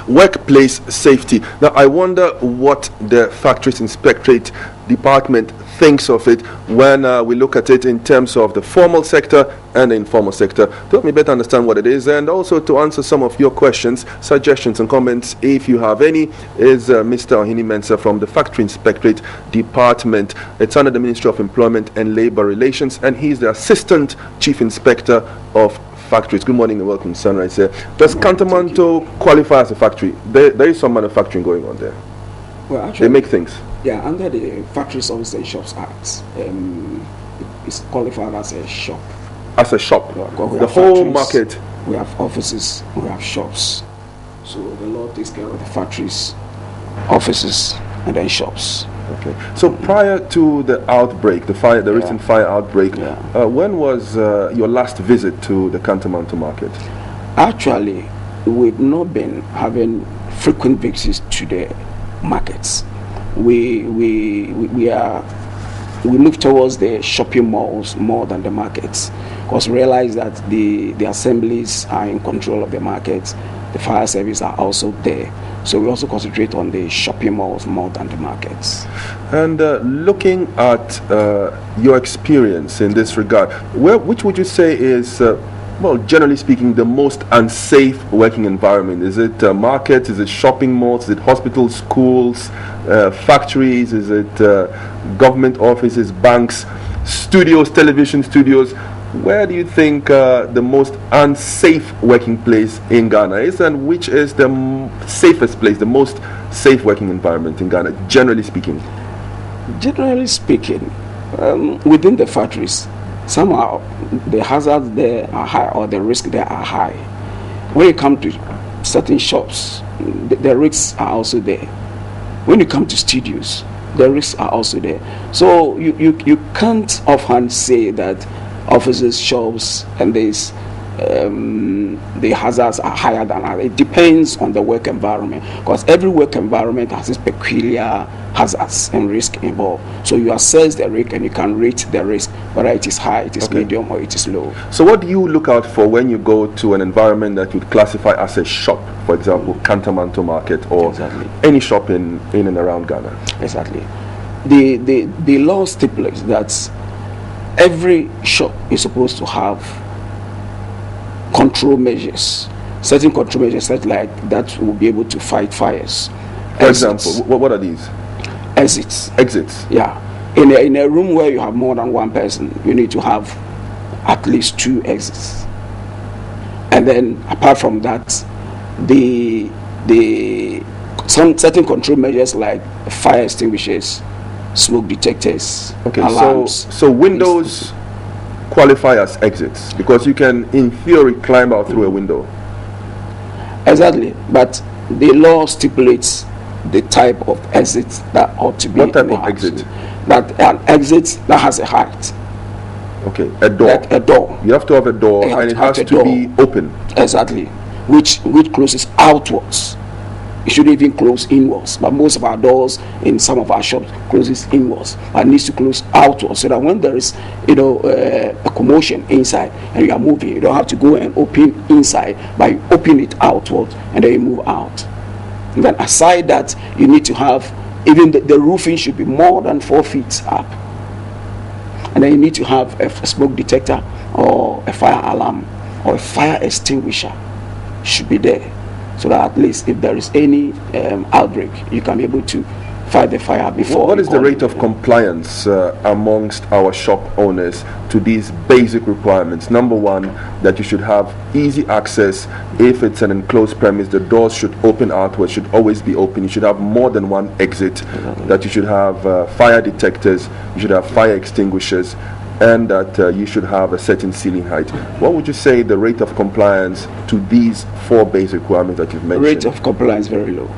workplace safety. Now, I wonder what the Factories Inspectorate Department thinks of it when we look at it in terms of the formal sector and the informal sector. To help me better understand what it is, and also to answer some of your questions, suggestions and comments, if you have any, is Mr. Ohini Mensah from the Factory Inspectorate Department. It's under the Ministry of Employment and Labor Relations, and he's the Assistant Chief Inspector of Factories. Good morning and welcome, Sunrise here. Does Cantonmanto qualify as a factory? There is some manufacturing going on there. Well, actually, they make things. Yeah, under the Factory Services and Shops Act, it's qualified as a shop. As a shop? The whole market? We have offices, we have shops. So the law takes care of the factories, offices, and then shops. Okay. So prior to the outbreak, the recent fire outbreak, when was your last visit to the Cantonmanto market? Actually, we've not been having frequent visits to the markets. We move towards the shopping malls more than the markets, because we realize that the assemblies are in control of the markets. The fire service are also there, so we also concentrate on the shopping malls more than the markets. And looking at your experience in this regard, which would you say is well, generally speaking, the most unsafe working environment? Is it markets? Is it shopping malls? Is it hospitals, schools, factories? Is it government offices, banks, studios, television studios? Where do you think the most unsafe working place in Ghana is, and which is the safest place, the most safe working environment in Ghana, generally speaking? Generally speaking, within the factories, somehow the hazards there are high, or the risks there are high. When you come to certain shops, the risks are also there. When you come to studios, the risks are also there. So you can't offhand say that offices, shops, and the hazards are higher than others. It depends on the work environment, because every work environment has its peculiar hazards and risk involved. So you assess the risk and you can rate the risk, whether it is high, it is medium, or it is low. So what do you look out for when you go to an environment that you'd classify as a shop, for example, Cantonmanto market, or any shop in and around Ghana? Exactly. The law stipulates that every shop is supposed to have control measures, certain control measures that will be able to fight fires. For example, what are these? Exits. Yeah. In a room where you have more than one person, you need to have at least 2 exits. And then apart from that, some certain control measures like fire extinguishers, smoke detectors, alarms. So windows qualify as exits, because you can in theory climb out through a window. Exactly, but the law stipulates the type of exit that ought to be. What type of exit? That an exit that has a height. Okay, a door. Like a door. You have to have a door, and it has to be open. Exactly, which closes outwards. It shouldn't even close inwards, but most of our doors in some of our shops closes inwards, but it needs to close outwards, so that when there is a commotion inside and you are moving, you don't have to go and open inside, but you open it outwards and then you move out. And then aside that, you need to have, even the roofing should be more than 4 feet up, and then you need to have a smoke detector or a fire alarm or a fire extinguisher should be there, so that at least if there is any outbreak, you can be able to fight the fire before. What is the rate of compliance amongst our shop owners to these basic requirements? Number one, that you should have easy access. If it's an enclosed premise, the doors should open outwards, should always be open. You should have more than one exit. That you should have fire detectors, you should have fire extinguishers, and that you should have a certain ceiling height. What would you say the rate of compliance to these 4 basic requirements that you've mentioned? Rate of compliance very low.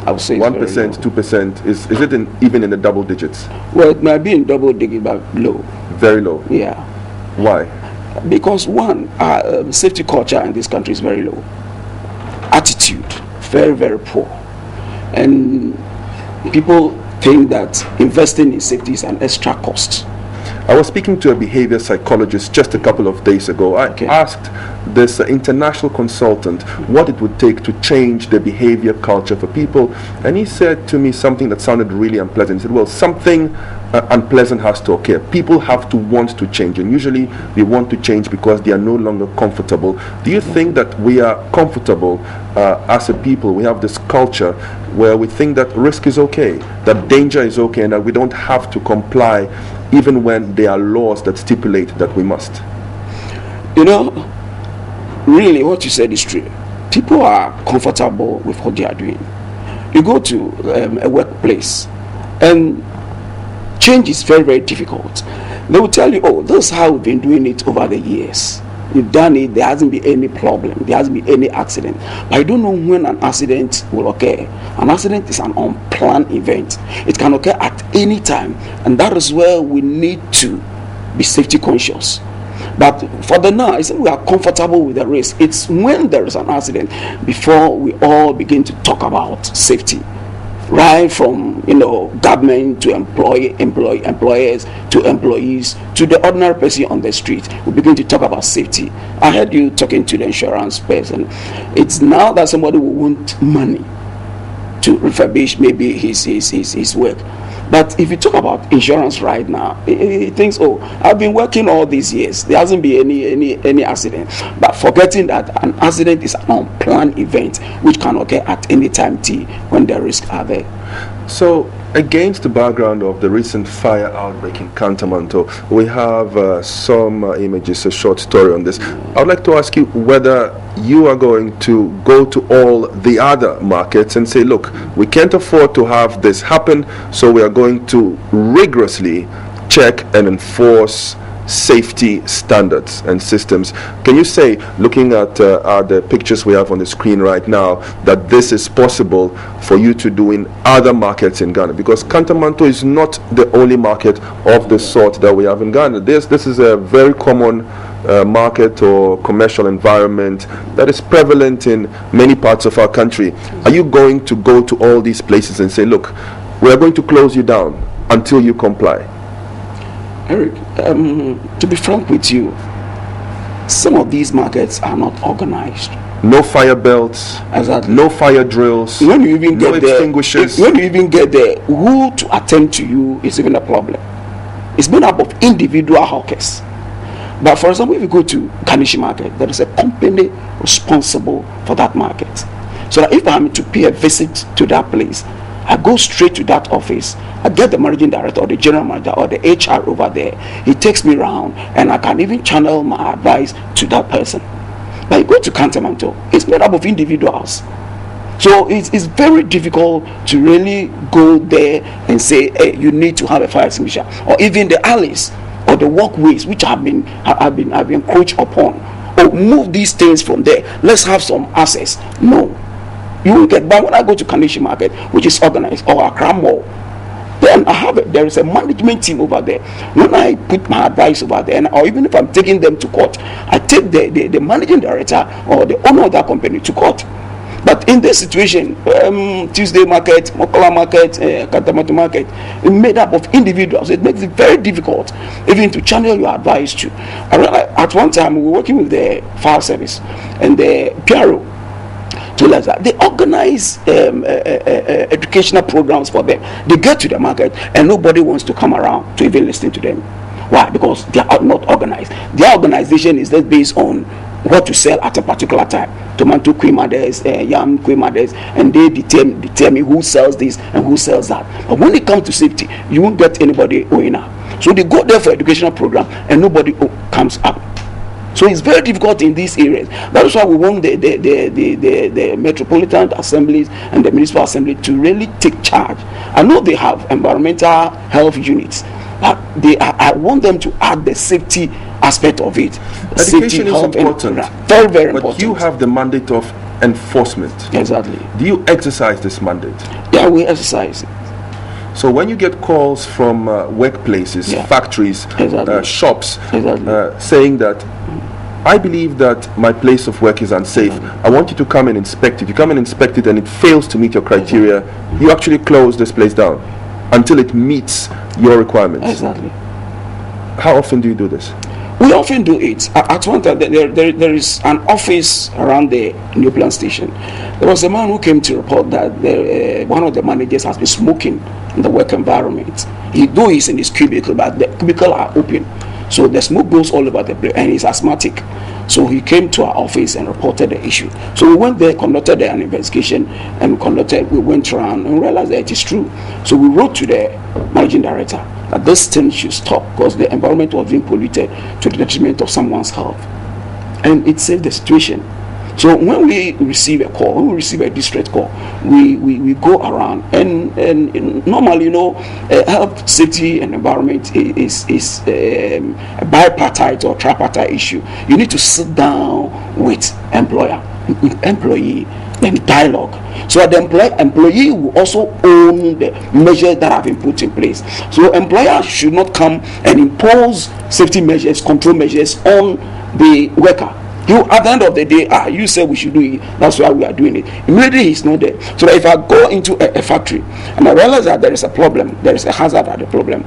I would say 1%, 2%. Is it even in the double digits? Well, it might be in double digits, but low. Very low. Yeah. Why? Because one, safety culture in this country is very low. Attitude, very, very poor, and people think that investing in safety is an extra cost. I was speaking to a behavior psychologist just a couple of days ago. I asked this international consultant what it would take to change the behavior culture for people, and he said to me something that sounded really unpleasant. He said, well, something unpleasant has to occur. People have to want to change, and usually they want to change because they are no longer comfortable. Do you think that we are comfortable as a people? We have this culture where we think that risk is okay, that danger is okay, and that we don't have to comply even when there are laws that stipulate that we must. You know, really what you said is true. People are comfortable with what they are doing. You go to a workplace and change is very, very difficult. They will tell you, oh, this is how we've been doing it over the years. We've done it, there hasn't been any problem, there hasn't been any accident. But I don't know when an accident will occur. An accident is an unplanned event. It can occur at any time, and that is where we need to be safety conscious. But for the now, I think we are comfortable with the risk. It's when there is an accident before we all begin to talk about safety. Right from government to employers to employees to the ordinary person on the street, we begin to talk about safety. I heard you talking to the insurance person. It's now that somebody will want money to refurbish maybe his work. But if you talk about insurance right now, he thinks, oh, I've been working all these years. There hasn't been any accident. But forgetting that an accident is an unplanned event which can occur at any time T when the risks are there. So, against the background of the recent fire outbreak in Cantamanto, we have some images, a short story on this. I would like to ask you whether you are going to go to all the other markets and say, look, we can't afford to have this happen, so we are going to rigorously check and enforce safety standards and systems. Can you say, looking at the pictures we have on the screen right now, that this is possible for you to do in other markets in Ghana? Because Cantamanto is not the only market of the sort that we have in Ghana. This is a very common market or commercial environment that is prevalent in many parts of our country. Are you going to go to all these places and say, look, we are going to close you down until you comply? Eric, to be frank with you, some of these markets are not organized. No fire belts, exactly. No fire drills, when you even no get extinguishers. When you even get there, who to attend to you is even a problem. It's made up of individual hawkers. But for example, if you go to Kanishi market, there is a company responsible for that market. So that if I'm to pay a visit to that place, I go straight to that office. I get the managing director or the general manager or the HR over there. He takes me around and I can even channel my advice to that person. But you go to Cantamanto, it's made up of individuals. So it's very difficult to really go there and say, hey, you need to have a fire extinguisher. Or even the alleys or the walkways which have been encroached upon. Or move these things from there. Let's have some access. No. You won't get by. When I go to Kanishi market, which is organized, or Accra Mall, then there is a management team over there. When I put my advice over there, or even if I'm taking them to court, I take the managing director or the owner of that company to court. But in this situation, Tuesday market, Mokola market, Cantamanto market, it's made up of individuals. It makes it very difficult even to channel your advice to. I remember at one time we were working with the fire service and the PRO. They organize educational programs for them. They get to the market and nobody wants to come around to even listen to them. Why? Because they are not organized. Their organization is just based on what to sell at a particular time. Tomato queimades, yam queimades, and they determine who sells this and who sells that. But when it comes to safety, you won't get anybody owing up. So they go there for educational program and nobody comes up. So it's very difficult in these areas. That is why we want the metropolitan assemblies and the municipal assembly to really take charge. I know they have environmental health units, but I want them to add the safety aspect of it. Education is important. Very, very important. But you have the mandate of enforcement. Exactly. Do you exercise this mandate? Yeah, we exercise it. So when you get calls from workplaces, factories, exactly. Shops, exactly. Saying that I believe that my place of work is unsafe, I want you to come and inspect it. You come and inspect it and it fails to meet your criteria, you actually close this place down until it meets your requirements. Exactly. How often do you do this? We often do it. At one time, there is an office around the new plant station. There was a man who came to report that one of the managers has been smoking in the work environment. Though he's in his cubicle, but the cubicle are open. So the smoke goes all over the place, and he's asthmatic. So he came to our office and reported the issue. So we went there, conducted an investigation, and we went around and realized that it is true. So we wrote to the managing director that this thing should stop because the environment was being polluted to the detriment of someone's health. And it saved the situation. So when we receive a call, when we receive a distress call, we go around and normally, health, safety, and environment is a bipartite or tripartite issue. You need to sit down with employee, and dialogue. So the employee will also own the measures that have been put in place. So employer should not come and impose safety measures, control measures on the worker. At the end of the day, you said we should do it, that's why we are doing it. Immediately he's not there. So that if I go into a factory and I realize that there is a problem, there is a hazard at the problem,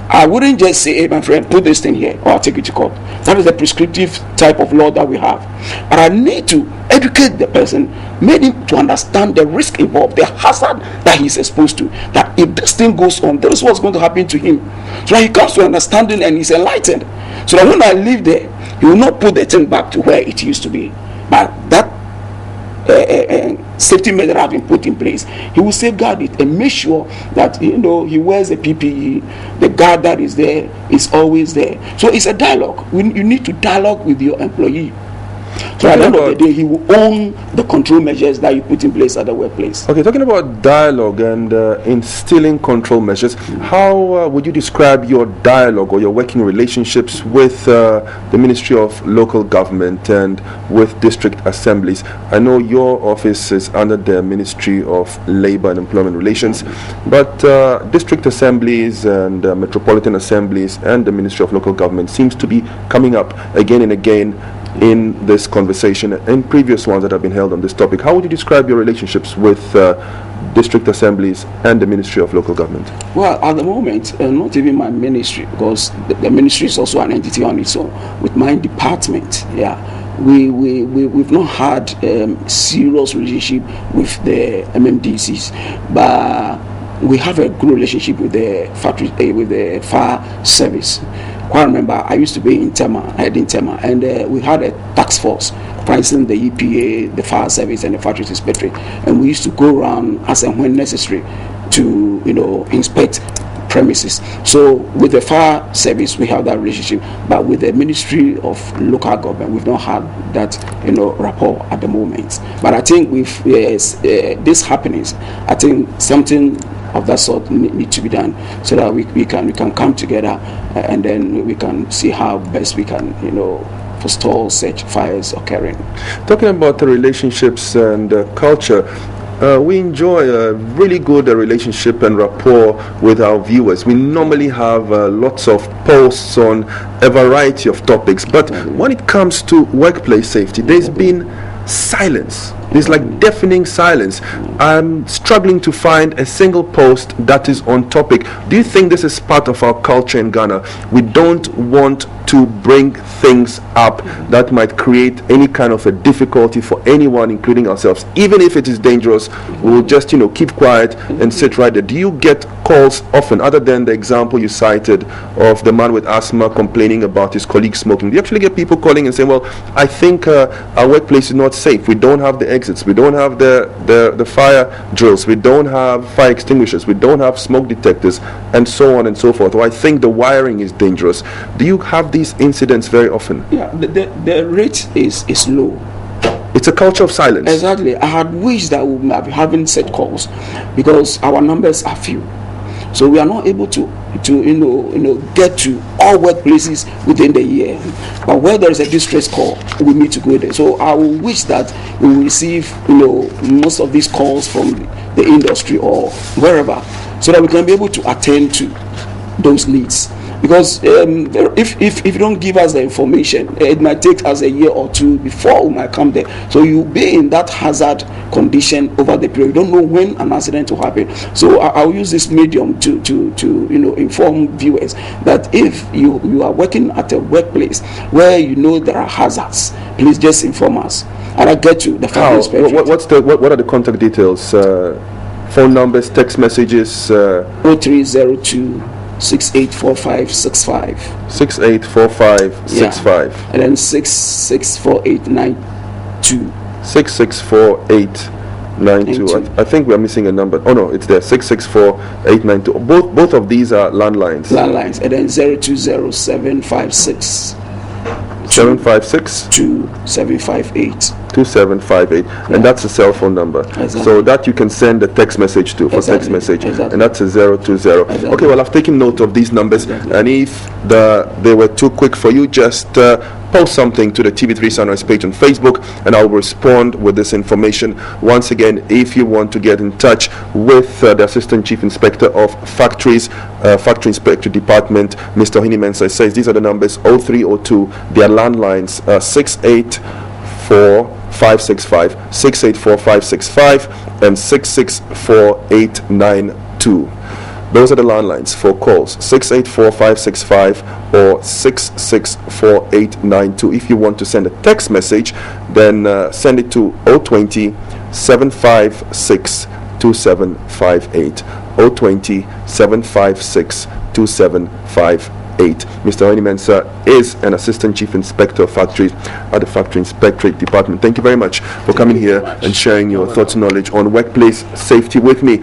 I wouldn't just say, hey my friend, put this thing here or I'll take it to court. That is the prescriptive type of law that we have. But I need to educate the person, make him to understand the risk involved, the hazard that he's exposed to, that if this thing goes on, this is what's going to happen to him. So that he comes to understanding and he's enlightened. So that when I leave there, he will not put the thing back to where it used to be. But that safety measure that have been put in place, he will safeguard it and make sure that he wears a PPE. The guard that is there is always there. So it's a dialogue. You need to dialogue with your employee. So at the end of the day, he will own the control measures that you put in place at the workplace. Okay, talking about dialogue and instilling control measures, how would you describe your dialogue or your working relationships with the Ministry of Local Government and with district assemblies? I know your office is under the Ministry of Labour and Employment Relations, but district assemblies and metropolitan assemblies and the Ministry of Local Government seems to be coming up again and again in this conversation and previous ones that have been held on this topic. How would you describe your relationships with district assemblies and the Ministry of Local Government? Well, at the moment, not even my ministry, because the ministry is also an entity on its own. With my department, we've not had serious relationship with the MMDCs, but we have a good relationship with the factory, with the fire service. I remember I used to be in Tema, and we had a task force pricing the EPA, the fire service, and the factory inspectorate, and we used to go around as and when necessary to inspect premises. So with the fire service we have that relationship, but with the Ministry of Local Government we've not had that rapport at the moment. But I think with this happenings, I think something of that sort need to be done so that we can come together and then we can see how best we can forestall such fires occurring. Talking about the relationships and culture, we enjoy a really good relationship and rapport with our viewers. We normally have lots of posts on a variety of topics, but when it comes to workplace safety, there's been silence. There's like deafening silence. I'm struggling to find a single post that is on topic. Do you think this is part of our culture in Ghana? We don't want to bring things up that might create any kind of a difficulty for anyone, including ourselves. Even if it is dangerous, we'll just keep quiet and sit right there. Do you get calls often, other than the example you cited of the man with asthma complaining about his colleague smoking? Do you actually get people calling and saying, well, I think our workplace is not safe, we don't have the exits, we don't have the fire drills, we don't have fire extinguishers, we don't have smoke detectors, and so on and so forth, or I think the wiring is dangerous? Do you have these incidents very often? Yeah, the rate is low. It's a culture of silence. Exactly. I had wished that we might be having set calls because our numbers are few. So we are not able to get to all workplaces within the year. But where there is a distress call, we need to go there. So I will wish that we will receive most of these calls from the industry or wherever, so that we can be able to attend to those needs. because if you don't give us the information, it might take us a year or two before we might come there. So you'll be in that hazard condition over the period. You don't know when an accident will happen. So I'll use this medium to inform viewers that if you are working at a workplace where you know there are hazards, please just inform us. And I'll get you the fire inspector. What are the contact details? Phone numbers, text messages? 0302 684565. 684565. Yeah. And then 664892. 664892. I think we are missing a number. Oh no, it's there. 664892. Both of these are landlines. Landlines. And then 020756. 756 2758. 2758, and that's a cell phone number. Exactly. So that you can send a text message to for text message, and that's a 020. Okay, well, I've taken note of these numbers, and if they were too quick for you, just post something to the TV3 Sunrise page on Facebook, and I'll respond with this information. Once again, if you want to get in touch with the Assistant Chief Inspector of Factories, Factory Inspector Department, Mr. Ohini Mensah, says these are the numbers: 0302, their landlines, 684-565, 684-565, and 664892. Those are the landlines for calls: 684-565 or 664892. If you want to send a text message, then send it to 020-756-2758. 020-756-2758. Mr. Ohini Mensah is an Assistant Chief Inspector of Factories at the Factory Inspectorate Department. Thank you very much for coming here and sharing your thoughts and knowledge on workplace safety with me.